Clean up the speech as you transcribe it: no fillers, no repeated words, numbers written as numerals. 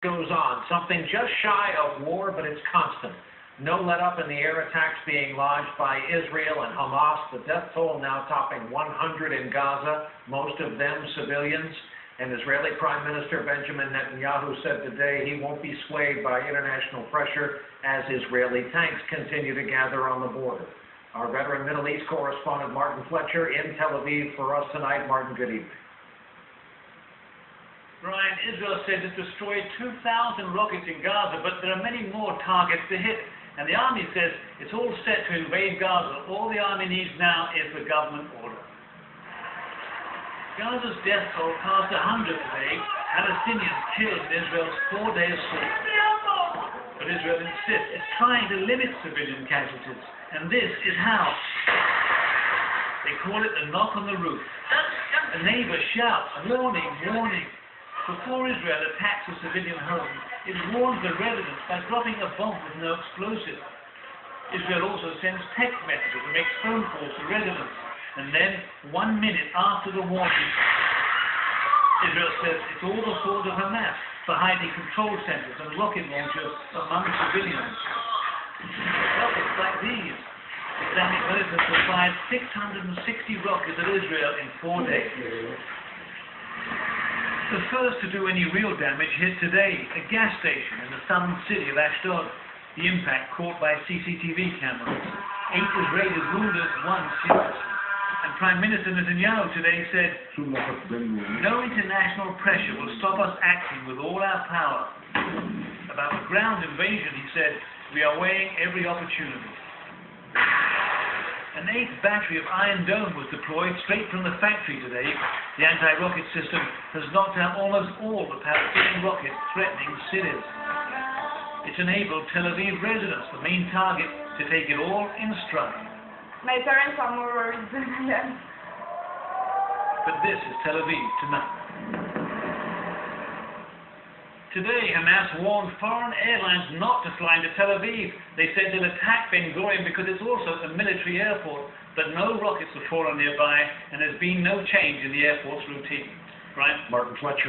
goes on. Something just shy of war, but it's constant. No let-up in the air attacks being lodged by Israel and Hamas. The death toll now topping 100 in Gaza, most of them civilians. And Israeli Prime Minister Benjamin Netanyahu said today he won't be swayed by international pressure as Israeli tanks continue to gather on the border. Our veteran Middle East correspondent Martin Fletcher in Tel Aviv for us tonight. Martin, good evening. Brian, Israel says it destroyed 2,000 rockets in Gaza, but there are many more targets to hit. And the army says it's all set to invade Gaza. All the army needs now is the government order. Gaza's death toll passed 100 today. Palestinians killed in Israel's 4-day assault. But Israel insists it's trying to limit civilian casualties. And this is how. They call it the knock on the roof. A neighbor shouts, warning, warning. Before Israel attacks a civilian home, it warns the residents by dropping a bomb with no explosive. Israel also sends text messages and makes phone calls to residents. And then, 1 minute after the warning, Israel says it's all the fault of Hamas for hiding control centers and rocket launchers among civilians. Rockets like these. Islamic militants have fired 660 rockets at Israel in 4 days. The first to do any real damage hit today, a gas station in the southern city of Ashdod. The impact caught by CCTV cameras. 8 Israelis wounded, 1 serious. And Prime Minister Netanyahu today said, no international pressure will stop us acting with all our power. About the ground invasion, he said, we are weighing every opportunity. An 8th battery of Iron Dome was deployed straight from the factory today. The anti-rocket system has knocked out almost all the Palestinian rockets threatening cities. It's enabled Tel Aviv residents, the main target, to take it all in stride. My parents are more worried than I am. But this is Tel Aviv tonight. Today, Hamas warned foreign airlines not to fly into Tel Aviv. They said they'll attack Ben Gurion because it's also a military airport, but no rockets have fallen nearby, and there's been no change in the airport's routine. Right? Martin Fletcher.